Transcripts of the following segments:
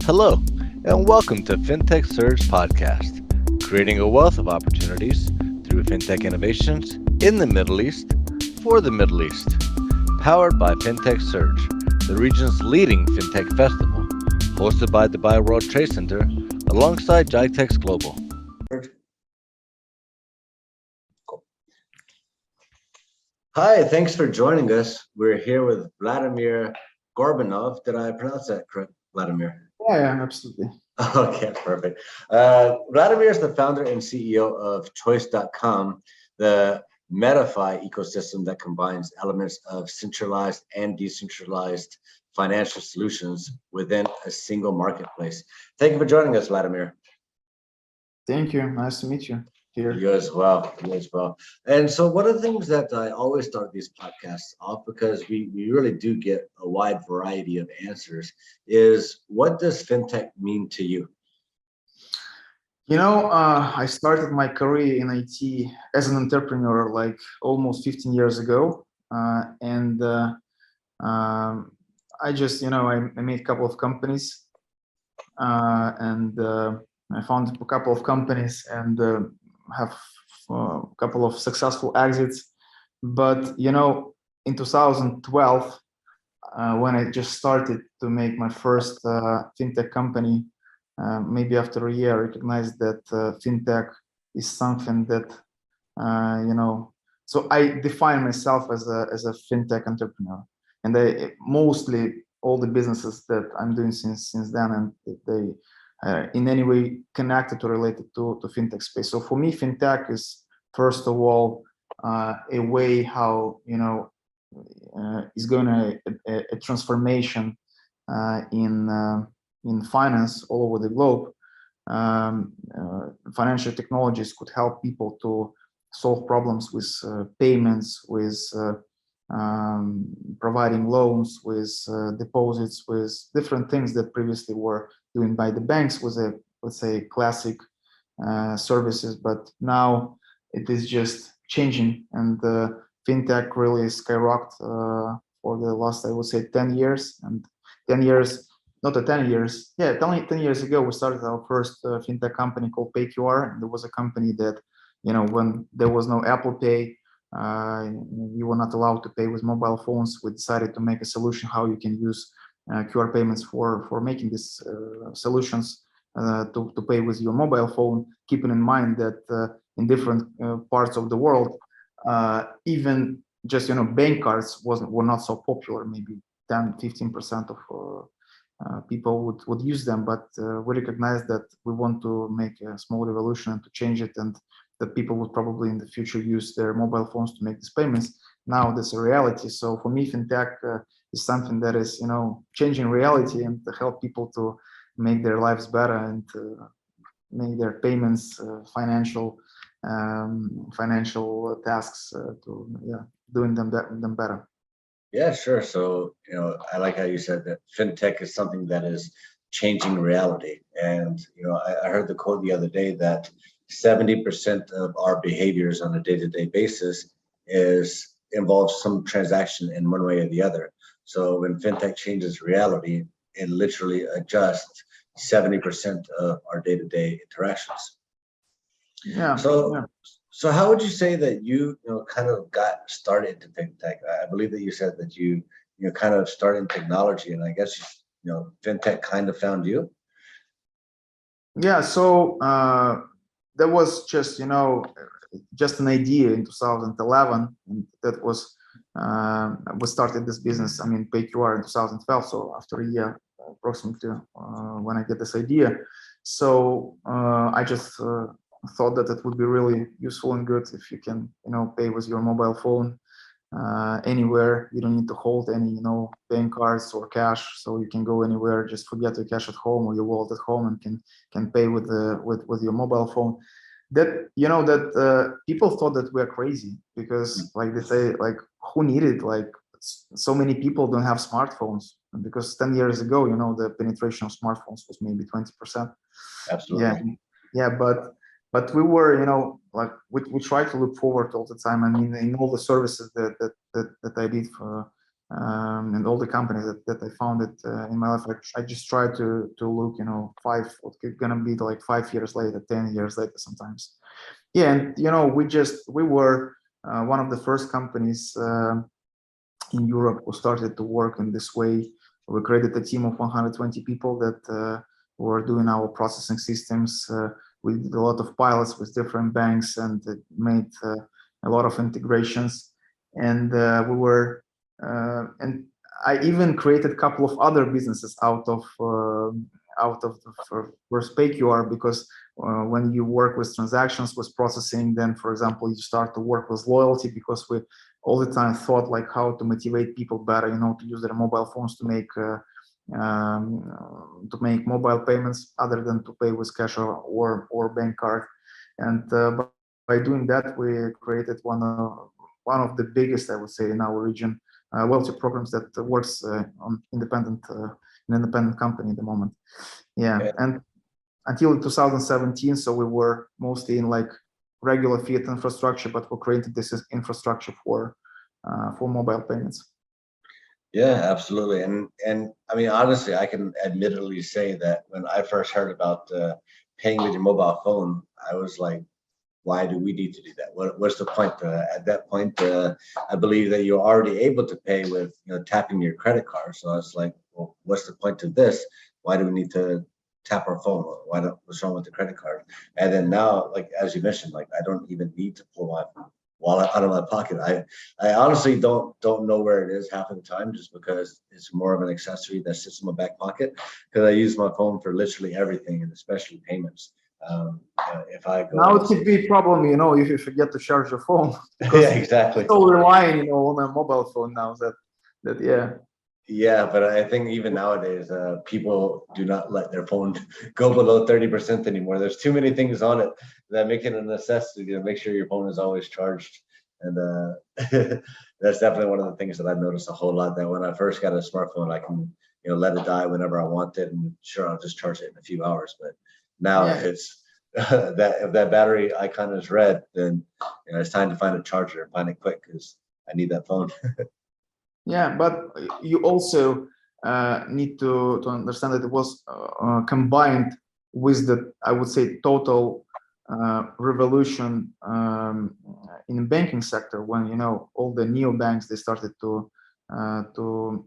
Hello, and welcome to Fintech Surge Podcast, creating a wealth of opportunities through fintech innovations in the Middle East for the Middle East. Powered by Fintech Surge, the region's leading fintech festival, hosted by Dubai World Trade Center alongside GITEX Global. Hi, thanks for joining us. We're here with Vladimir Gorbunov. Did I pronounce that correct, Vladimir? Yeah, absolutely. Okay, perfect. Vladimir is the founder and CEO of Choice.com, the MetaFi ecosystem that combines elements of centralized and decentralized financial solutions within a single marketplace. Thank you for joining us, Vladimir. Thank you. Nice to meet you here. You as well. You as well. And so one of the things that I always start these podcasts off, because we really do get a wide variety of answers, is what does fintech mean to you? I started my career in IT as an entrepreneur like almost 15 years ago. I just, I made a couple of companies I founded a couple of companies and have a couple of successful exits. But, in 2012, when I just started to make my first fintech company, maybe after a year, I recognized that fintech is something that, so I define myself as a fintech entrepreneur, and mostly all the businesses that I'm doing since then, and they in any way connected or related to fintech space. So for me, fintech is first of all a way how is going to a transformation in finance all over the globe. Financial technologies could help people to solve problems with payments, with providing loans, with deposits, with different things that previously were doing by the banks with a, let's say, classic services. But now it is just changing, and fintech really skyrocketed for the last, I would say, 10 years. And 10 years, not 10 years, yeah, 10 years ago, we started our first fintech company called PayQR. And there was a company that, when there was no Apple Pay, you were not allowed to pay with mobile phones. We decided to make a solution how you can use QR payments for making these solutions to pay with your mobile phone, keeping in mind that in different parts of the world, even just bank cards were not so popular. Maybe 10-15% of people would use them, but we recognize that we want to make a small revolution and to change it, and that people would probably in the future use their mobile phones to make these payments. Now that's a reality. So for me, fintech is something that is changing reality and to help people to make their lives better and make their payments, financial tasks doing them better. Yeah, sure. So, I like how you said that fintech is something that is changing reality. And, I heard the quote the other day that 70% of our behaviors on a day-to-day basis involves some transaction in one way or the other. So when fintech changes reality, it literally adjusts 70% of our day-to-day interactions. Yeah. So how would you say that you kind of got started into fintech? I believe that you said that you kind of started in technology, and I guess fintech kind of found you. Yeah. So there was just an idea in 2011, and that was we started this business. I mean, PayQR in 2012. So after a year, approximately, when I get this idea, so I just thought that it would be really useful and good if you can pay with your mobile phone anywhere. You don't need to hold any bank cards or cash, so you can go anywhere, just forget your cash at home or your wallet at home, and can pay with your mobile phone. That people thought that we're crazy, because like they say, like, who needed, like, so many people don't have smartphones, because 10 years ago the penetration of smartphones was maybe 20%. Absolutely. Yeah, but we were like we try to look forward all the time. I mean, in all the services that I did and all the companies that I founded in my life, I just try to look, what's gonna be like 5 years later, 10 years later sometimes. Yeah, and we were one of the first companies in Europe who started to work in this way. We created a team of 120 people that were doing our processing systems. We did a lot of pilots with different banks and made a lot of integrations. And and I even created a couple of other businesses out of the first PayQR, because when you work with transactions, with processing, then for example, you start to work with loyalty, because we all the time thought like how to motivate people better, to use their mobile phones to make mobile payments other than to pay with cash or bank card. And by doing that, we created one of the biggest, I would say, in our region loyalty programs that works on an independent company at the moment. Yeah, and until 2017, so we were mostly in like regular fiat infrastructure, but we created this infrastructure for mobile payments. Yeah, absolutely. And I mean, honestly, I can admittedly say that when I first heard about paying with your mobile phone, I was like, why do we need to do that? What's the point? At that point, I believe that you're already able to pay with tapping your credit card. So I was like, well, what's the point of this? Why do we need to tap our phone? What's wrong with the credit card? And then now, like as you mentioned, like I don't even need to pull my wallet out of my pocket. I honestly don't know where it is half of the time, just because it's more of an accessory that sits in my back pocket, because I use my phone for literally everything, and especially payments. If I go now, it could be a problem, if you forget to charge your phone, because yeah, exactly. You're so relying, on a mobile phone now that yeah. Yeah, but I think even nowadays, people do not let their phone go below 30% anymore. There's too many things on it that make it a necessity to make sure your phone is always charged. And that's definitely one of the things that I've noticed a whole lot, that when I first got a smartphone, I can, let it die whenever I want it. And sure, I'll just charge it in a few hours. But now if it's if that battery icon is red, then it's time to find a charger and find it quick, because I need that phone. Yeah, but you also need to understand that it was combined with the, I would say, total revolution in the banking sector, when all the neobanks, they started to come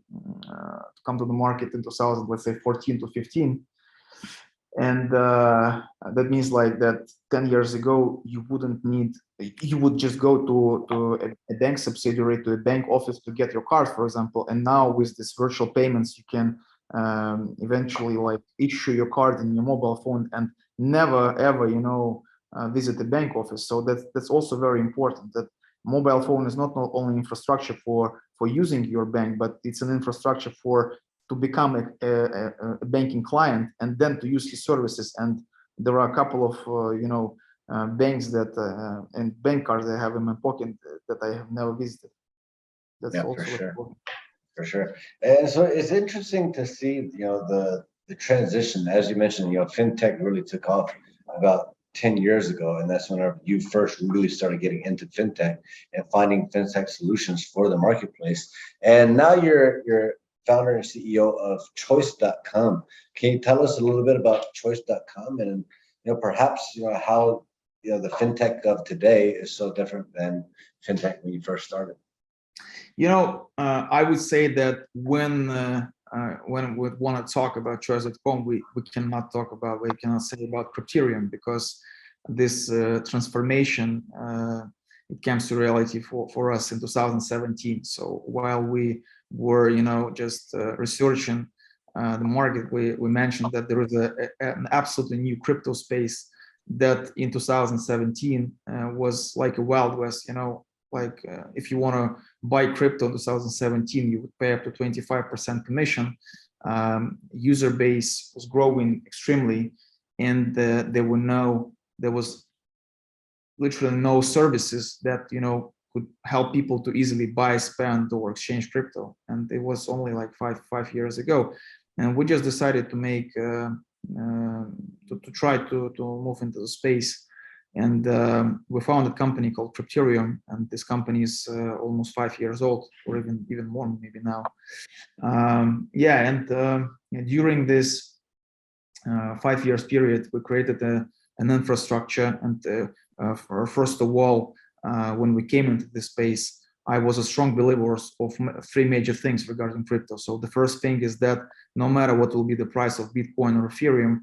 to the market in 2000, let's say 14 to 15. And that means like that 10 years ago, you would just go to a bank subsidiary, to a bank office to get your card, for example. And now with this virtual payments, you can eventually like issue your card in your mobile phone and never ever visit the bank office. So that's also very important, that mobile phone is not only infrastructure for using your bank, but it's an infrastructure to become a banking client and then to use his services. And there are a couple of banks that and bank cards I have in my pocket that I have never visited. That's also for sure. important. For sure. And so it's interesting to see, the transition. As you mentioned, fintech really took off about 10 years ago, and that's when you first really started getting into fintech and finding fintech solutions for the marketplace. And now you're founder and CEO of choice.com. Can you tell us a little bit about choice.com, and perhaps how the fintech of today is so different than fintech when you first started? I would say that when we want to talk about choice.com, we cannot say about Crypterium, because this transformation it comes to reality for us in 2017. So while we were just researching the market, we mentioned that there is an absolutely new crypto space that in 2017 was like a Wild West. Like if you want to buy crypto in 2017, you would pay up to 25% commission. User base was growing extremely, and there was literally no services that could help people to easily buy, spend, or exchange crypto. And it was only like five years ago, and we just decided to make to try to move into the space And we founded a company called Crypterium, and this company is almost 5 years old, or even more maybe now. And during this 5 years period, we created an infrastructure. And first of all, when we came into this space, I was a strong believer of three major things regarding crypto. So the first thing is that no matter what will be the price of Bitcoin or Ethereum,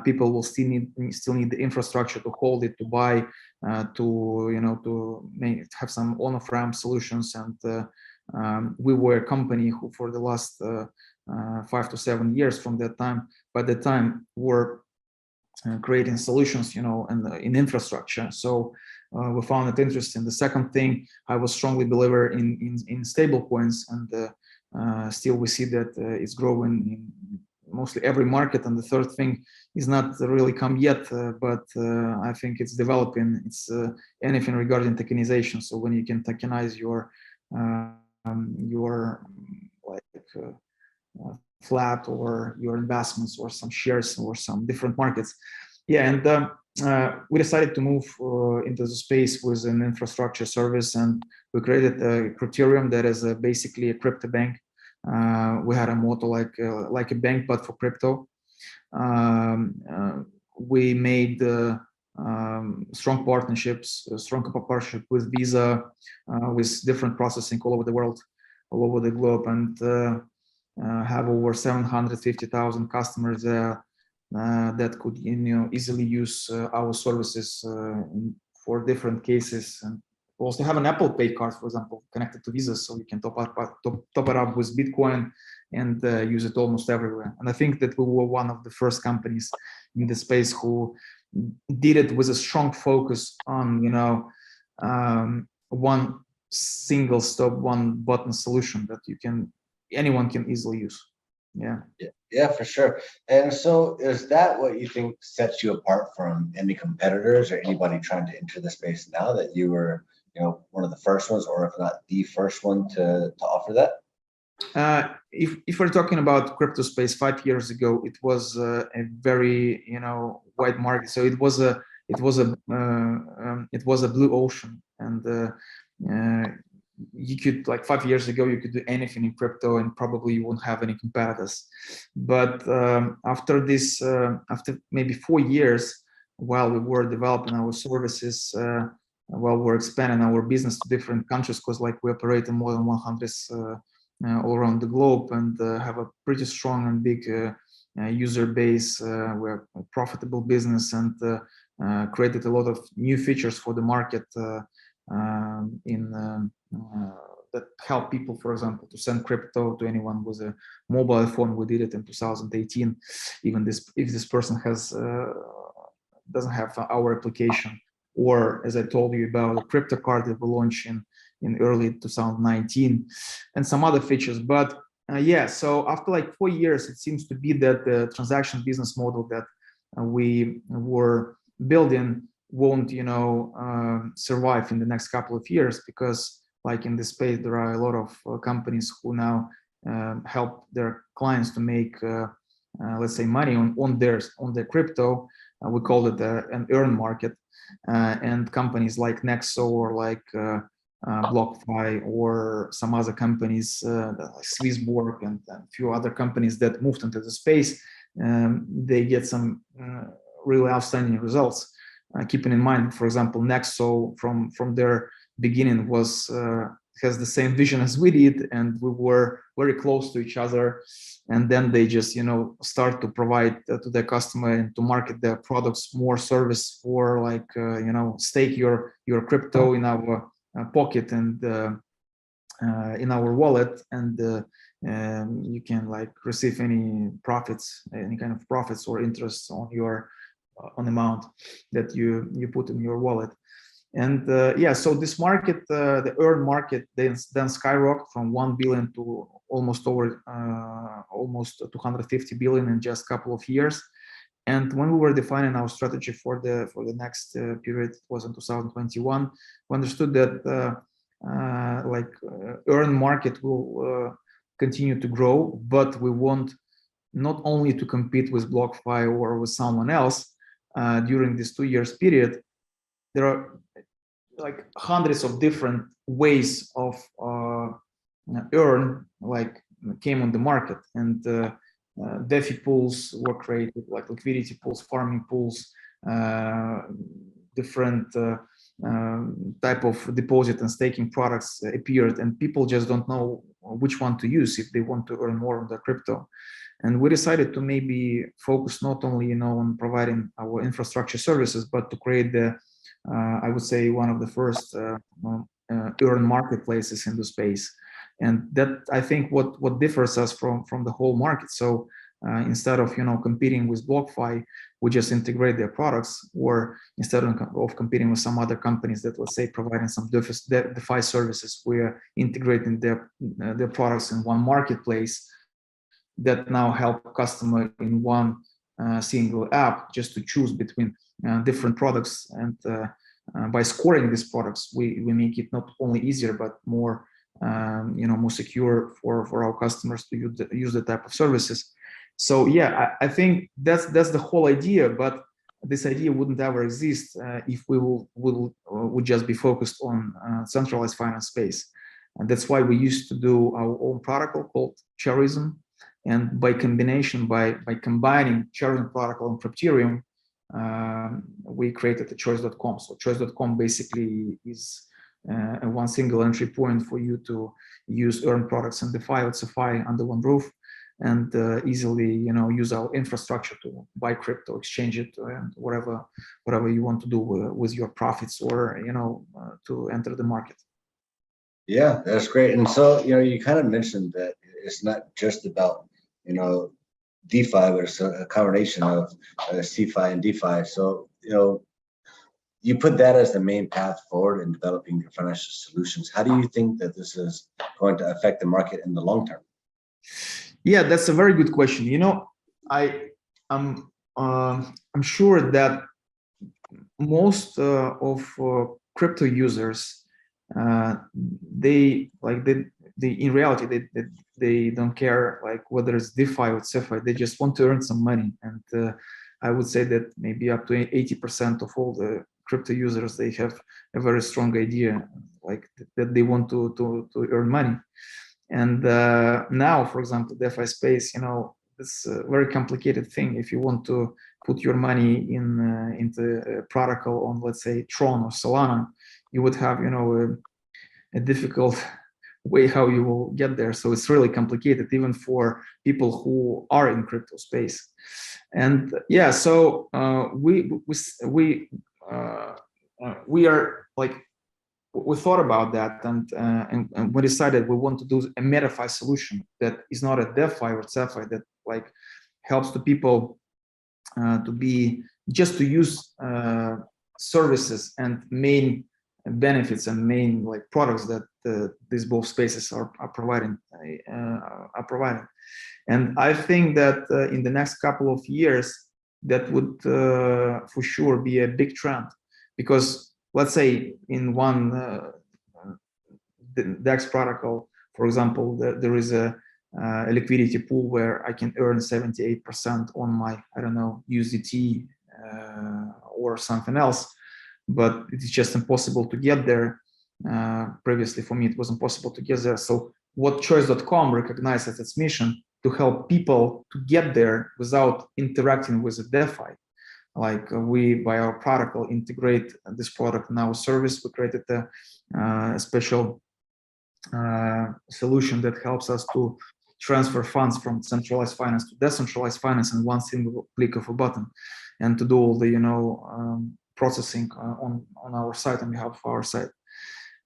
people will still need the infrastructure to hold it, to buy, to have some on-ramp solutions. And we were a company who, for the last 5 to 7 years from that time, by the time were creating solutions, in infrastructure. So we found it interesting. The second thing, I was strongly believer in stable coins, and still we see that it's growing in mostly every market. And the third thing is not really come yet, but I think it's developing. It's anything regarding tokenization. So when you can tokenize your flat or your investments or some shares or some different markets. And we decided to move into the space with an infrastructure service, and we created a Crypterium that is basically a crypto bank. We had a motto like a bank, but for crypto. We made strong partnership with Visa, with different processing all over the world, all over the globe, and have over 750,000 customers that could easily use our services for different cases. And we also have an Apple Pay card, for example, connected to Visa, so you can top it up with Bitcoin and use it almost everywhere. And I think that we were one of the first companies in the space who did it with a strong focus on one single stop, one button solution that anyone can easily use. Yeah, for sure. And so is that what you think sets you apart from any competitors or anybody trying to enter the space now, that you were one of the first ones, or if not the first one to offer that? If we're talking about crypto space 5 years ago, it was a very wide market. So it was a blue ocean, and you could, like 5 years ago, you could do anything in crypto and probably you won't have any competitors. But after maybe 4 years, while we were developing our services, while we're expanding our business to different countries, because we operate in more than 100 all around the globe, and have a pretty strong and big user base. We're a profitable business, and created a lot of new features for the market that help people, for example, to send crypto to anyone with a mobile phone. We did it in 2018. Even if this person doesn't have our application, or as I told you about a crypto card that we launched in early 2019, and some other features. But so after 4 years, it seems to be that the transaction business model that we were building won't survive in the next couple of years, because in this space there are a lot of companies who now help their clients to make let's say money on their crypto. We call it an earn market, and companies like Nexo or BlockFi or some other companies like Swissborg and a few other companies that moved into the space, they get some really outstanding results. Keeping in mind, for example, Nexo from their beginning has the same vision as we did, and we were very close to each other. And then they just start to provide to their customer and to market their products more service for stake your crypto in our pocket and in our wallet, and you can receive any kind of profits or interest on your on amount that you put in your wallet. And so this market, the earn market, then skyrocketed from 1 billion to almost 250 billion in just a couple of years. And when we were defining our strategy for the next period, it was in 2021, we understood that earn market will continue to grow, but we want not only to compete with BlockFi or with someone else during this 2 years period, there are like hundreds of different ways of earn, like came on the market, and DeFi pools were created, like liquidity pools, farming pools, different type of deposit and staking products appeared, and people just don't know which one to use if they want to earn more on their crypto. And we decided to maybe focus not only on providing our infrastructure services, but to create the I would say one of the first earn marketplaces in the space. And that, I think, what differs us from the whole market. So instead of competing with BlockFi, we just integrate their products, or instead of competing with some other companies that, let's say, providing some DeFi services, we're integrating their products in one marketplace that now help customer in one single app just to choose between different products. And by scoring these products, we make it not only easier but more more secure for our customers to use the type of services. So yeah, I think that's the whole idea. But this idea wouldn't ever exist if we would just be focused on centralized finance space. And that's why we used to do our own protocol called Charism. And by combination, by combining Charism protocol and Crypterium, we created the choice.com. So choice.com basically is a one single entry point for you to use earn products and DeFi or CEFI under one roof, and easily use our infrastructure to buy crypto, exchange it, and whatever you want to do with your profits, or to enter the market. Yeah, that's great. And so you kind of mentioned that it's not just about DeFi, but it's a combination of CEFI and DeFi. So you put that as the main path forward in developing your financial solutions. How do you think that this is going to affect the market in the long term? Yeah, that's a very good question. I'm sure that most of crypto users, they in reality they don't care like whether it's DeFi or CEFI. They just want to earn some money. And I would say that maybe up to 80% of all the crypto users, they have a very strong idea like that they want to earn money. And now, for example, DeFi space, it's a very complicated thing. If you want to put your money into a protocol on, let's say, Tron or Solana, you would have a difficult way how you will get there. So it's really complicated, even for people who are in crypto space. And yeah, so we are like, we thought about that, and we decided we want to do a MetaFi solution that is not a DeFi or CEFI, that like helps the people to use services and main benefits and main like products that these both spaces are providing. And I think that in the next couple of years, that would for sure be a big trend, because let's say in one DEX protocol, for example, there is a liquidity pool where I can earn 78% on my, I don't know, USDT or something else, but it's just impossible to get there. Previously, for me, it was impossible to get there. So what choice.com recognized as its mission to help people to get there without interacting with a DeFi. Like we, by our protocol, integrate this product in our service. We created a special solution that helps us to transfer funds from centralized finance to decentralized finance in one single click of a button, and to do all the processing on our site, on behalf of our site.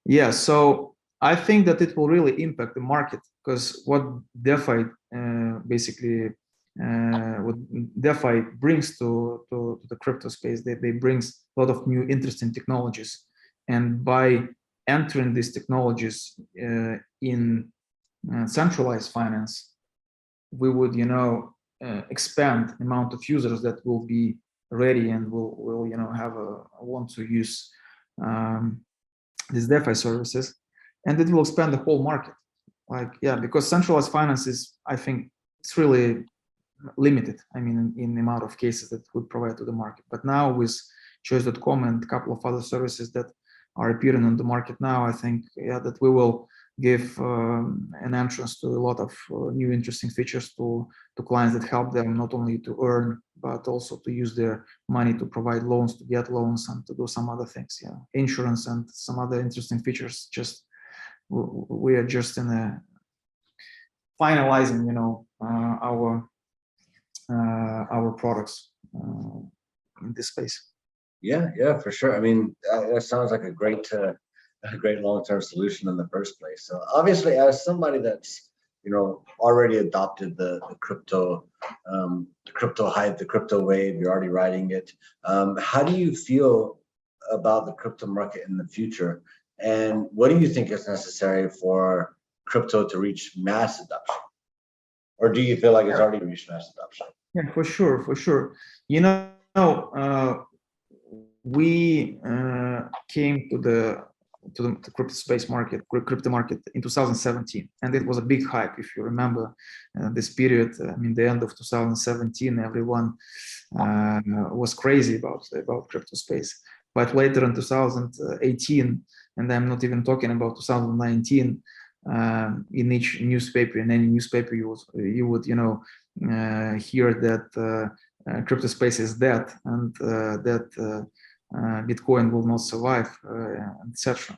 Yeah, so I think that it will really impact the market, because what DeFi basically what DeFi brings to the crypto space, they brings a lot of new interesting technologies, and by entering these technologies in centralized finance, we would expand the amount of users that will be ready and will have want to use these DeFi services, and it will expand the whole market. Like, yeah, because centralized finance is, I think, it's really limited. I mean, in the amount of cases that we provide to the market. But now with choice.com and a couple of other services that are appearing on the market now. I think, yeah, that we will give an entrance to a lot of new interesting features to clients that help them not only to earn, but also to use their money to provide loans, to get loans, and to do some other things. Yeah, insurance and some other interesting features. Just we are just in a finalizing, our products in this space. Yeah, for sure. I mean, that sounds like a great long-term solution in the first place. So obviously, as somebody that's already adopted the crypto hype, the crypto wave, you're already riding it. How do you feel about the crypto market in the future, and what do you think is necessary for crypto to reach mass adoption, or do you feel like it's already reached mass adoption? Yeah, for sure. We came to the crypto space market, crypto market in 2017, and it was a big hype. If you remember this period, I mean, the end of 2017, everyone was crazy about crypto space. But later in 2018, and I'm not even talking about 2019, in each newspaper, in any newspaper, you would hear that crypto space is dead, and that Bitcoin will not survive, etc.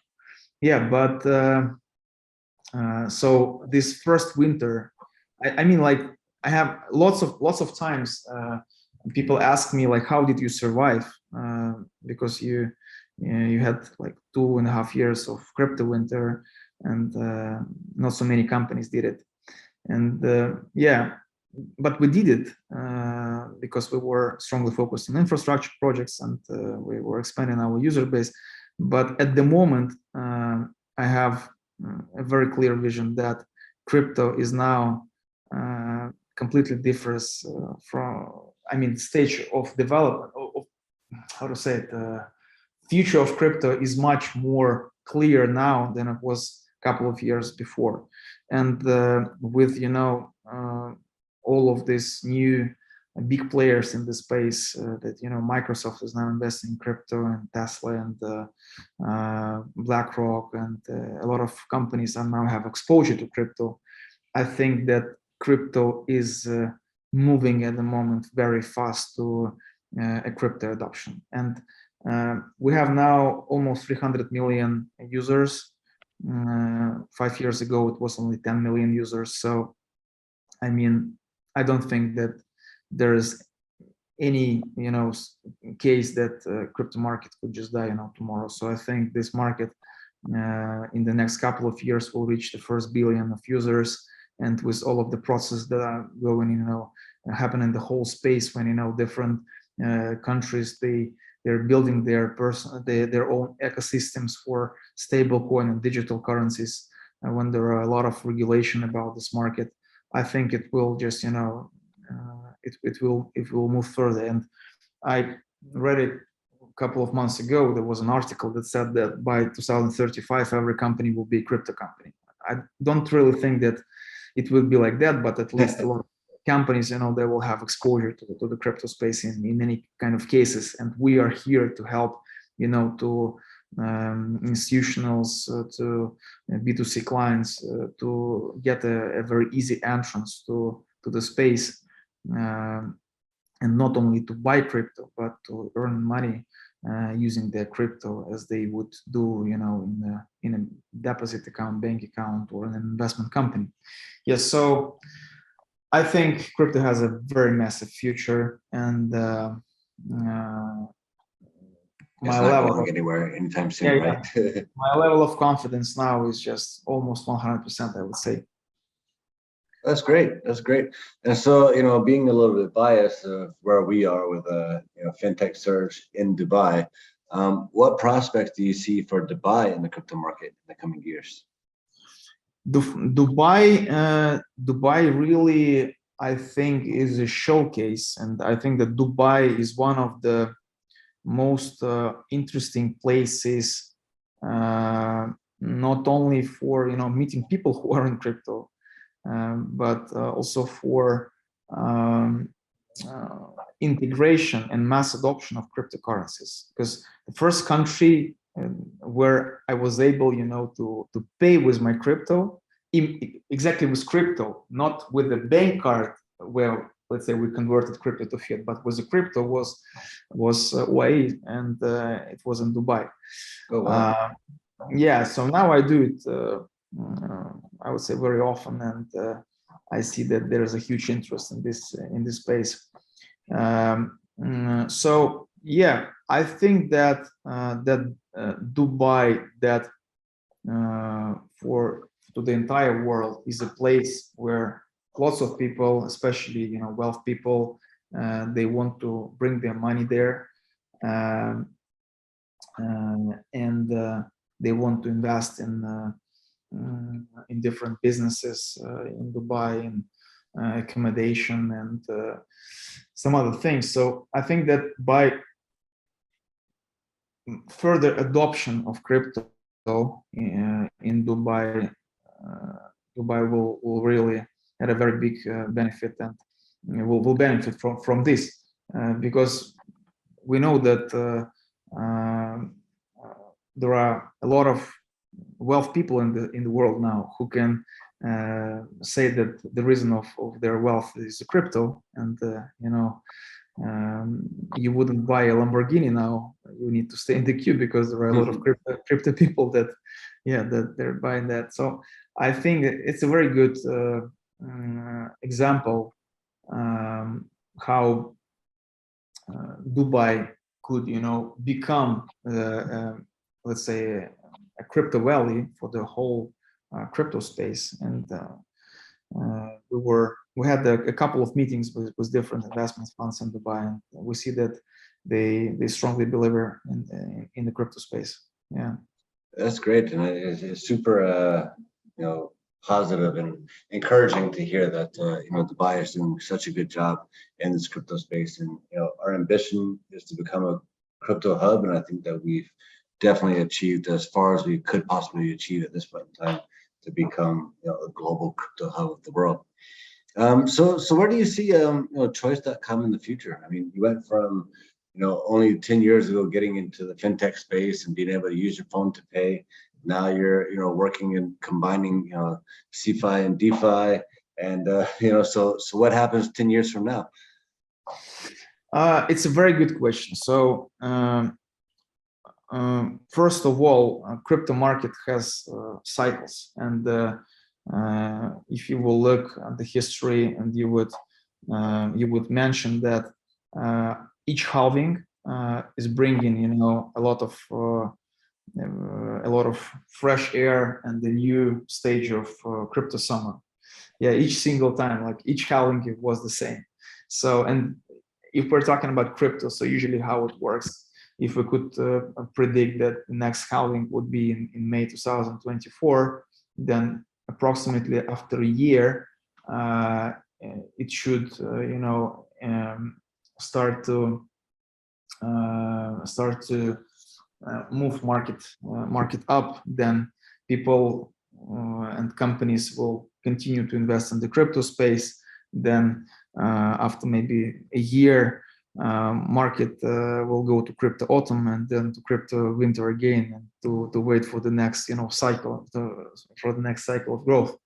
Yeah, but so this first winter, I mean, like, I have lots of times people ask me, like, how did you survive? Because you had like 2.5 years of crypto winter, and not so many companies did it. And yeah, but we did it because we were strongly focused on infrastructure projects, and we were expanding our user base. But at the moment, I have a very clear vision that crypto is now completely different from, I mean, stage of development, of how to say it, future of crypto is much more clear now than it was a couple of years before. And with all of these new big players in the space, that Microsoft is now investing in crypto, and Tesla, and BlackRock, and a lot of companies are now have exposure to crypto. I think that crypto is moving at the moment very fast to a crypto adoption. And we have now almost 300 million users. 5 years ago, it was only 10 million users. So, I mean, I don't think that there is any, case that crypto market could just die, tomorrow. So I think this market in the next couple of years will reach the first billion of users, and with all of the processes that are going, happen in the whole space, when different countries they're building their own ecosystems for stable coin and digital currencies, and when there are a lot of regulation about this market, I think it will just it will move further. And I read it a couple of months ago. There was an article that said that by 2035 every company will be a crypto company. I don't really think that it will be like that, but at least a lot of companies, they will have exposure to the crypto space in many kind of cases, and we are here to help, to institutionals, to B2C clients, to get a very easy entrance to the space, and not only to buy crypto, but to earn money using their crypto as they would do, in a deposit account, bank account, or in an investment company. Yes, so I think crypto has a very massive future, and it's not going anywhere anytime soon, right? My level of confidence now is just almost 100%, I would say. That's great. And so, being a little bit biased of where we are with fintech surge in Dubai, what prospects do you see for Dubai in the crypto market in the coming years? Dubai really, I think, is a showcase, and I think that Dubai is one of the most interesting places, not only for meeting people who are in crypto, but also for integration and mass adoption of cryptocurrencies, because the first country where I was able, to pay with my crypto, exactly with crypto, not with the bank card, where let's say we converted crypto to fiat, but with the crypto was UAE, and it was in Dubai. Oh, wow. Yeah, so now I do it, I would say very often, and I see that there is a huge interest in this space. So yeah, I think that Dubai, that for to the entire world, is a place where lots of people, especially wealth people, they want to bring their money there, and they want to invest in different businesses in Dubai, and accommodation, and some other things. So I think that by further adoption of crypto in Dubai, Dubai will really have a very big benefit, and will benefit from this, because we know that there are a lot of wealth people in the world now who can say that the reason of their wealth is crypto, and you wouldn't buy a Lamborghini now. You need to stay in the queue because there are a lot of crypto people that they're buying that. So I think it's a very good example how Dubai could become let's say a crypto valley for the whole crypto space. And we had a couple of meetings with different investment funds in Dubai, and we see that they strongly believe in the crypto space. Yeah, That's great, and it's super positive and encouraging to hear that Dubai is doing such a good job in this crypto space. And our ambition is to become a crypto hub, and I think that we've definitely achieved as far as we could possibly achieve at this point in time to become a global crypto hub of the world. So where do you see choice.com in the future? I mean, you went from only 10 years ago getting into the fintech space and being able to use your phone to pay. Now you're working and combining CEFI and DeFi, and so what happens 10 years from now? It's a very good question. So first of all, crypto market has cycles, and if you will look at the history, and you would mention that each halving is bringing a lot of fresh air and the new stage of crypto summer. Yeah, each single time, like each halving, it was the same. So, and if we're talking about crypto, so usually how it works, if we could predict that the next halving would be in May 2024, then approximately after a year, it should start to move market up. Then people and companies will continue to invest in the crypto space. Then after maybe a year, market will go to crypto autumn, and then to crypto winter again, and to wait for the next cycle, for the next cycle of growth.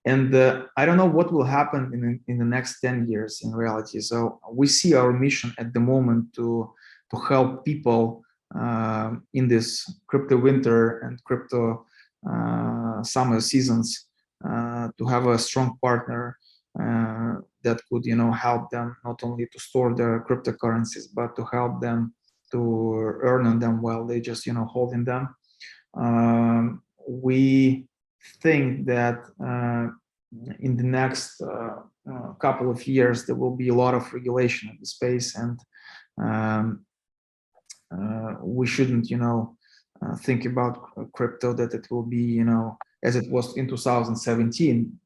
And I don't know what will happen in the next 10 years in reality. So we see our mission at the moment to help people in this crypto winter and crypto summer seasons to have a strong partner that could help them not only to store their cryptocurrencies, but to help them to earn on them while they just holding them. We think that in the next couple of years there will be a lot of regulation in the space, and we shouldn't think about crypto that it will be as it was in 2017.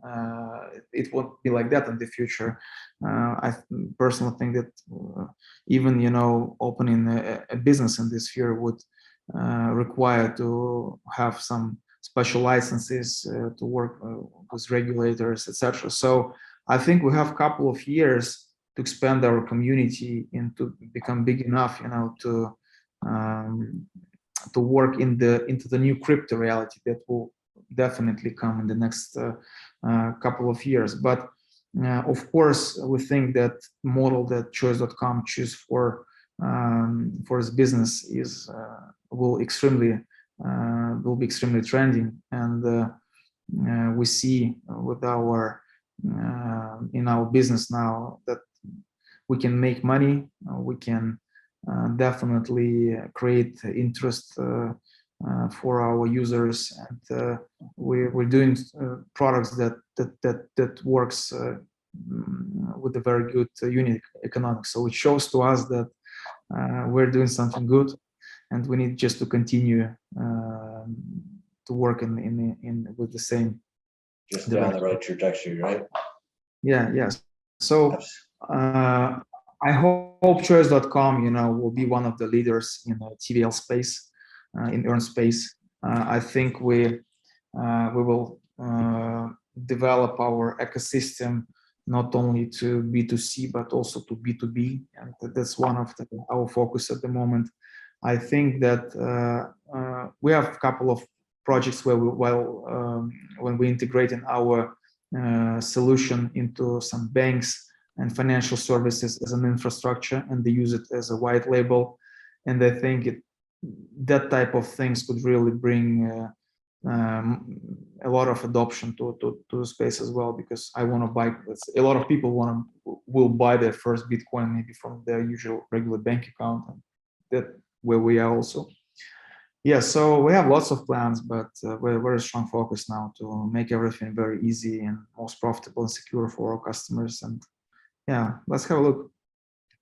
It won't be like that in the future. I personally think that even opening a business in this sphere would require to have some special licenses to work with regulators, etc. So I think we have a couple of years expand our community and to become big enough, to work into the new crypto reality that will definitely come in the next couple of years. But of course, we think that model that choice.com choose for its business will be extremely trending, and we see with our in our business now that we can make money, we can definitely create interest for our users, and we're doing products that works with a very good unit economics. So it shows to us that we're doing something good, and we need just to continue to work in with the same. Just down the right trajectory, right? Yeah, yes. So I hope choice.com, will be one of the leaders in the TVL space, in earn space. I think we will develop our ecosystem not only to B2C but also to B2B, and that's one of our focus at the moment. I think that we have a couple of projects where when we integrate in our solution into some banks and financial services as an infrastructure, and they use it as a white label, and I think that type of things could really bring a lot of adoption to the space as well, because I want to buy. A lot of people will buy their first Bitcoin maybe from their usual regular bank account, and that where we are also. Yeah, so we have lots of plans, but we're very strong focus now to make everything very easy and most profitable and secure for our customers. And yeah, let's have a look.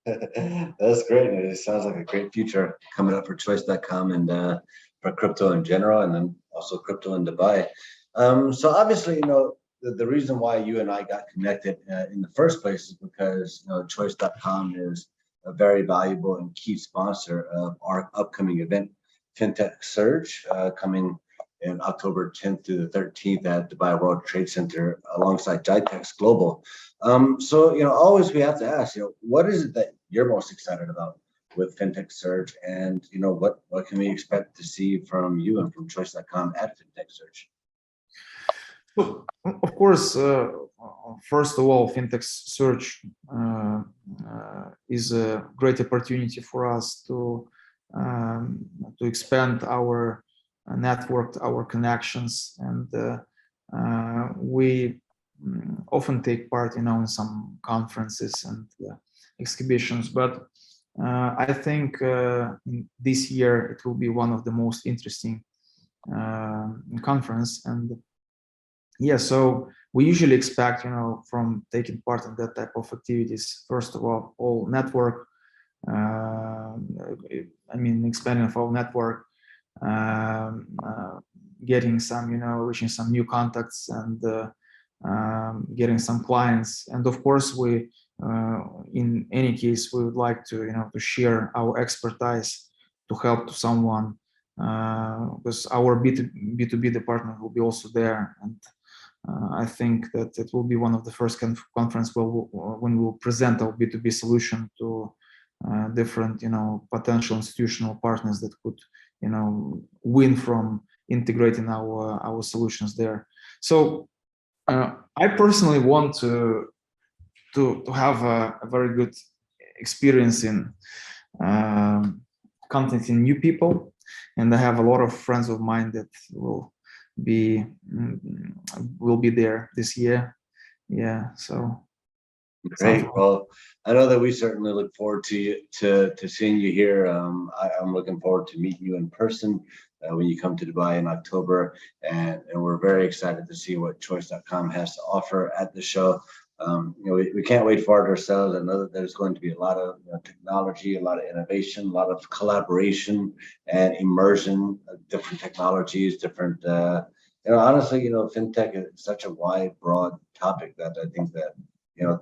That's great. It sounds like a great future coming up for choice.com and for crypto in general, and then also crypto in Dubai. So obviously, the reason why you and I got connected in the first place is because choice.com is a very valuable and key sponsor of our upcoming event, Fintech Surge, coming in October 10th through the 13th at Dubai World Trade Center alongside GITEX Global. So, always we have to ask, what is it that you're most excited about with Fintech Surge, and, what can we expect to see from you and from choice.com at Fintech Surge? Of course, first of all, Fintech Surge is a great opportunity for us to expand our network, our connections, and we often take part, in some conferences and exhibitions. But I think this year it will be one of the most interesting conference. And yeah, so we usually expect, from taking part in that type of activities, first of all network. Expanding of our network, getting some, reaching some new contacts, and getting some clients. And of course, we, in any case, we would like to, to share our expertise to help to someone, because our B2B department will be also there. And I think that it will be one of the first conference when we'll present our B2B solution to different, potential institutional partners that could, win from integrating our solutions there. So I personally want to have a very good experience in contacting new people, and I have a lot of friends of mine that will be there this year. Yeah, so. Great. Well, I know that we certainly look forward to seeing you here. I'm looking forward to meeting you in person when you come to Dubai in October, and we're very excited to see what choice.com has to offer at the show. We can't wait for it ourselves. I know that there's going to be a lot of technology, a lot of innovation, a lot of collaboration and immersion of different technologies, different. Honestly, fintech is such a wide, broad topic that I think that.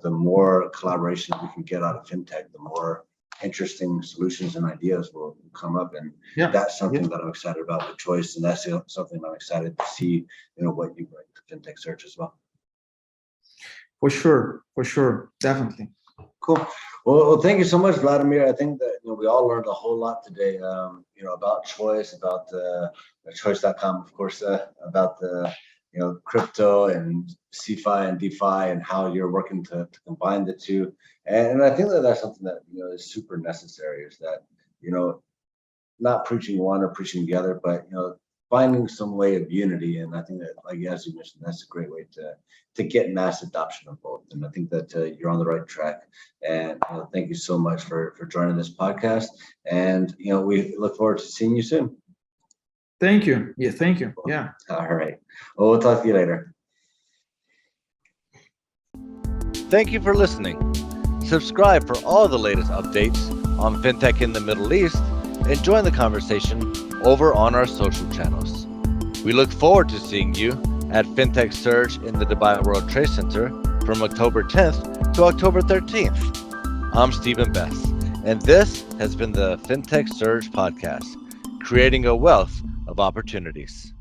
The more collaboration we can get out of fintech, the more interesting solutions and ideas will come up, and that's something that I'm excited about with Choice, and that's something I'm excited to see. What you bring to Fintech Search as well. For sure, definitely. Cool. Well, thank you so much, Vladimir. I think that we all learned a whole lot today. About choice, about choice.com, of course, about the crypto and CEFI and DeFi and how you're working to combine the two. And I think that that's something that is super necessary. Is that not preaching one or preaching the other, but finding some way of unity. And I think that, like as you mentioned, that's a great way to get mass adoption of both. And I think that you're on the right track. And thank you so much for joining this podcast. And we look forward to seeing you soon. Thank you. Yeah, thank you. Yeah. All right. Well, we'll talk to you later. Thank you for listening. Subscribe for all the latest updates on FinTech in the Middle East and join the conversation over on our social channels. We look forward to seeing you at FinTech Surge in the Dubai World Trade Center from October 10th to October 13th. I'm Stephen Best, and this has been the FinTech Surge podcast, creating a wealth of opportunities.